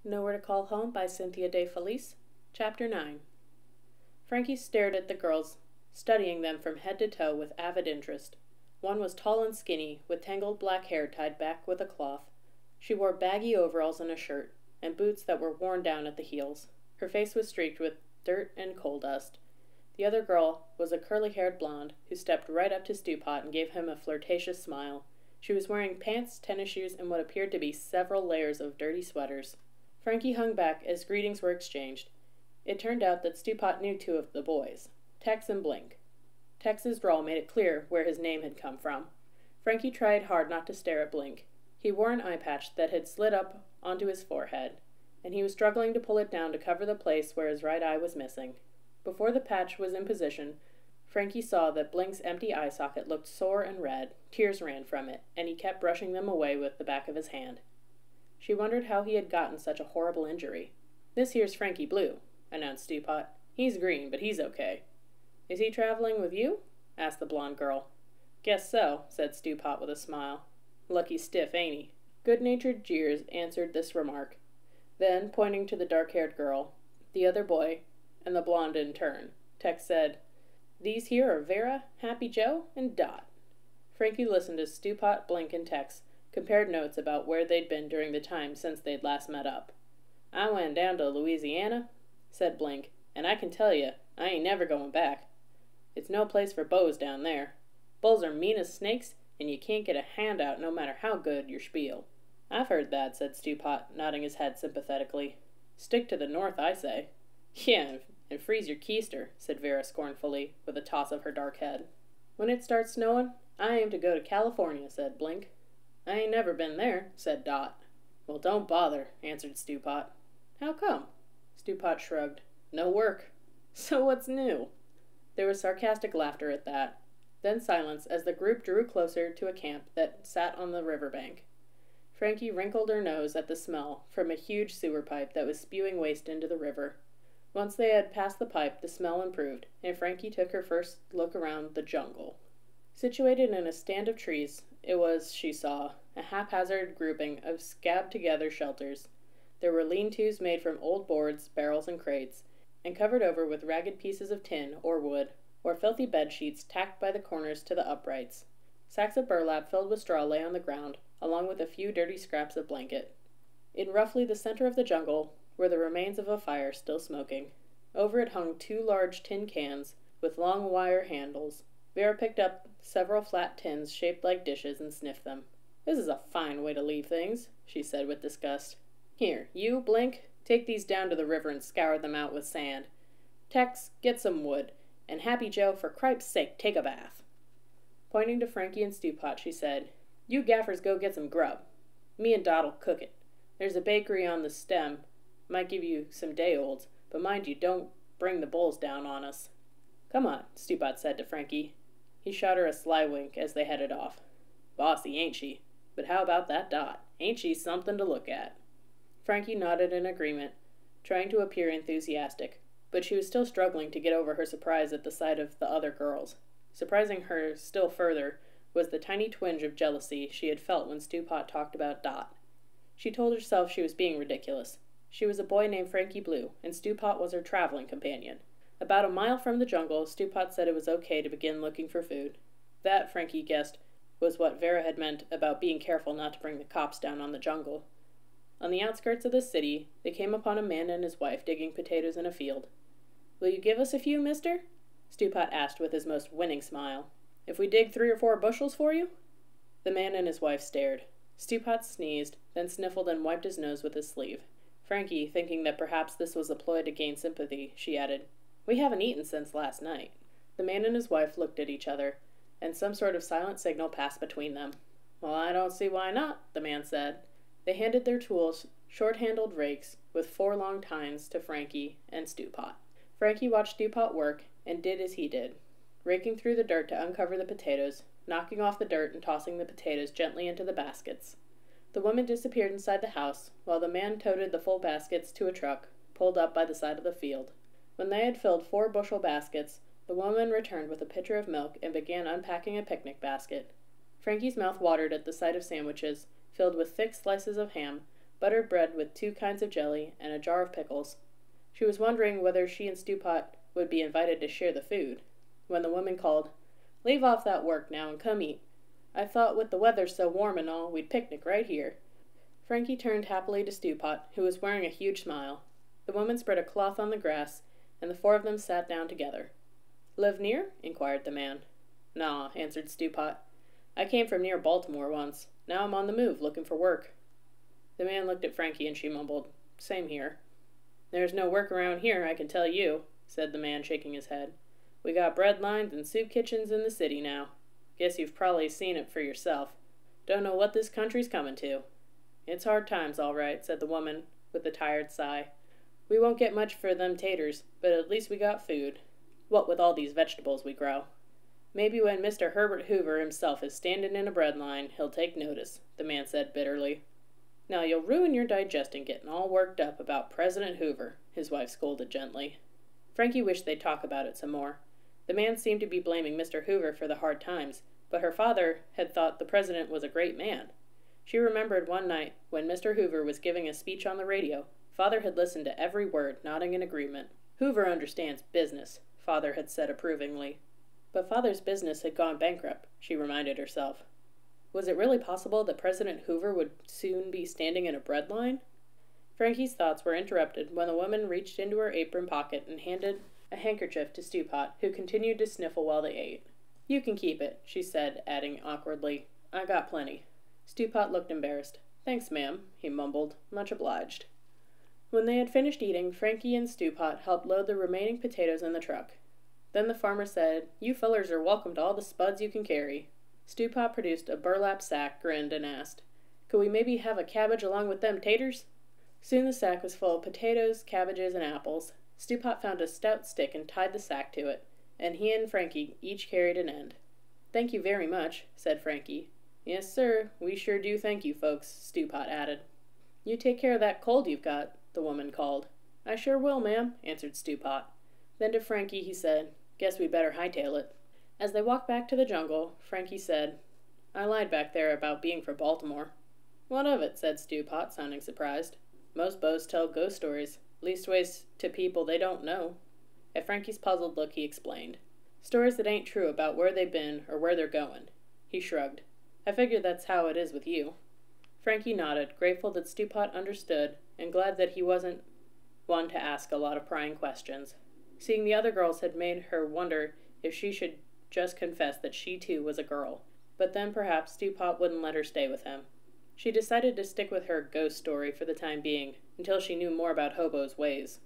Nowhere to Call Home by Cynthia DeFelice, Chapter 9. Frankie stared at the girls, studying them from head to toe with avid interest. One was tall and skinny, with tangled black hair tied back with a cloth. She wore baggy overalls and a shirt, and boots that were worn down at the heels. Her face was streaked with dirt and coal dust. The other girl was a curly-haired blonde who stepped right up to Stewpot and gave him a flirtatious smile. She was wearing pants, tennis shoes, and what appeared to be several layers of dirty sweaters. Frankie hung back as greetings were exchanged. It turned out that Stewpot knew two of the boys, Tex and Blink. Tex's drawl made it clear where his name had come from. Frankie tried hard not to stare at Blink. He wore an eye patch that had slid up onto his forehead, and he was struggling to pull it down to cover the place where his right eye was missing. Before the patch was in position, Frankie saw that Blink's empty eye socket looked sore and red. Tears ran from it, and he kept brushing them away with the back of his hand. She wondered how he had gotten such a horrible injury. "This here's Frankie Blue," announced Stewpot. "He's green, but he's okay." "Is he traveling with you?" asked the blonde girl. "Guess so," said Stewpot with a smile. "Lucky stiff, ain't he?" Good-natured jeers answered this remark. Then, pointing to the dark-haired girl, the other boy, and the blonde in turn, Tex said, "These here are Vera, Happy Joe, and Dot." Frankie listened as Stewpot, Blink, and Tex compared notes about where they'd been during the time since they'd last met up. "I went down to Louisiana," said Blink, "and I can tell you, I ain't never going back. It's no place for beaus down there. Bulls are mean as snakes, and you can't get a handout no matter how good your spiel." "I've heard that," said Stewpot, nodding his head sympathetically. "Stick to the north, I say." "Yeah, and freeze your keister," said Vera scornfully, with a toss of her dark head. "When it starts snowing, I aim to go to California," said Blink. "I ain't never been there," said Dot. "Well, don't bother," answered Stewpot. "How come?" Stewpot shrugged. "No work." "So what's new?" There was sarcastic laughter at that, then silence as the group drew closer to a camp that sat on the riverbank. Frankie wrinkled her nose at the smell from a huge sewer pipe that was spewing waste into the river. Once they had passed the pipe, the smell improved, and Frankie took her first look around the jungle. Situated in a stand of trees, it was, she saw, a haphazard grouping of scabbed-together shelters. There were lean-tos made from old boards, barrels, and crates, and covered over with ragged pieces of tin or wood, or filthy bed-sheets tacked by the corners to the uprights. Sacks of burlap filled with straw lay on the ground, along with a few dirty scraps of blanket. In roughly the center of the jungle were the remains of a fire still smoking. Over it hung two large tin cans with long wire handles. Vera picked up several flat tins shaped like dishes and sniffed them. "This is a fine way to leave things," she said with disgust. "Here, you, Blink, take these down to the river and scour them out with sand. Tex, get some wood, and Happy Joe, for cripe's sake, take a bath." Pointing to Frankie and Stewpot, she said, "You gaffers go get some grub. Me and Dot'll cook it. There's a bakery on the stem. Might give you some day-olds, but mind you don't bring the bulls down on us." "Come on," Stewpot said to Frankie. He shot her a sly wink as they headed off. "Bossy, ain't she? But how about that Dot? Ain't she something to look at?" Frankie nodded in agreement, trying to appear enthusiastic, but she was still struggling to get over her surprise at the sight of the other girls. Surprising her still further was the tiny twinge of jealousy she had felt when Stewpot talked about Dot. She told herself she was being ridiculous. She was a boy named Frankie Blue, and Stewpot was her traveling companion. About a mile from the jungle, Stewpot said it was okay to begin looking for food. That, Frankie guessed, was what Vera had meant about being careful not to bring the cops down on the jungle. On the outskirts of the city, they came upon a man and his wife digging potatoes in a field. "Will you give us a few, mister?" Stewpot asked with his most winning smile. "If we dig 3 or 4 bushels for you?" The man and his wife stared. Stewpot sneezed, then sniffled and wiped his nose with his sleeve. Frankie, thinking that perhaps this was a ploy to gain sympathy, she added, "We haven't eaten since last night." The man and his wife looked at each other, and some sort of silent signal passed between them. "Well, I don't see why not," the man said. They handed their tools, short-handled rakes with 4 long tines, to Frankie and Stewpot. Frankie watched Stewpot work and did as he did, raking through the dirt to uncover the potatoes, knocking off the dirt and tossing the potatoes gently into the baskets. The woman disappeared inside the house, while the man toted the full baskets to a truck, pulled up by the side of the field. When they had filled 4 bushel baskets, the woman returned with a pitcher of milk and began unpacking a picnic basket. Frankie's mouth watered at the sight of sandwiches, filled with thick slices of ham, buttered bread with 2 kinds of jelly, and a jar of pickles. She was wondering whether she and Stewpot would be invited to share the food, when the woman called, "Leave off that work now and come eat. I thought with the weather so warm and all, we'd picnic right here." Frankie turned happily to Stewpot, who was wearing a huge smile. The woman spread a cloth on the grass, and the 4 of them sat down together. "Live near?" inquired the man. "Nah," answered Stewpot. "I came from near Baltimore once. Now I'm on the move, looking for work." The man looked at Frankie and she mumbled, "Same here." "There's no work around here, I can tell you," said the man, shaking his head. "We got bread lines and soup kitchens in the city now. Guess you've probably seen it for yourself. Don't know what this country's coming to." "It's hard times, all right," said the woman, with a tired sigh. "We won't get much for them taters, but at least we got food. What with all these vegetables we grow." "Maybe when Mr. Herbert Hoover himself is standing in a bread line, he'll take notice," the man said bitterly. "Now you'll ruin your digestion getting all worked up about President Hoover," his wife scolded gently. Frankie wished they'd talk about it some more. The man seemed to be blaming Mr. Hoover for the hard times, but her father had thought the president was a great man. She remembered one night when Mr. Hoover was giving a speech on the radio. Father had listened to every word, nodding in agreement. "Hoover understands business," Father had said approvingly. But Father's business had gone bankrupt, she reminded herself. Was it really possible that President Hoover would soon be standing in a bread line? Frankie's thoughts were interrupted when the woman reached into her apron pocket and handed a handkerchief to Stewpot, who continued to sniffle while they ate. "You can keep it," she said, adding awkwardly, "I got plenty." Stewpot looked embarrassed. "Thanks, ma'am," he mumbled. "Much obliged." When they had finished eating, Frankie and Stewpot helped load the remaining potatoes in the truck. Then the farmer said, "You fellers are welcome to all the spuds you can carry." Stewpot produced a burlap sack, grinned, and asked, "Could we maybe have a cabbage along with them taters?" Soon the sack was full of potatoes, cabbages, and apples. Stewpot found a stout stick and tied the sack to it, and he and Frankie each carried an end. "Thank you very much," said Frankie. "Yes, sir, we sure do thank you folks," Stewpot added. "You take care of that cold you've got," the woman called. "I sure will, ma'am," answered Stewpot. Then to Frankie he said, "Guess we'd better hightail it." As they walked back to the jungle, Frankie said, "I lied back there about being from Baltimore." "What of it?" said Stewpot, sounding surprised. "Most beaus tell ghost stories, leastways to people they don't know." At Frankie's puzzled look, he explained, "Stories that ain't true about where they've been or where they're going." He shrugged. "I figure that's how it is with you." Frankie nodded, grateful that Stewpot understood, and glad that he wasn't one to ask a lot of prying questions. Seeing the other girls had made her wonder if she should just confess that she too was a girl, but then perhaps Stewpot wouldn't let her stay with him. She decided to stick with her ghost story for the time being, until she knew more about Hobo's ways.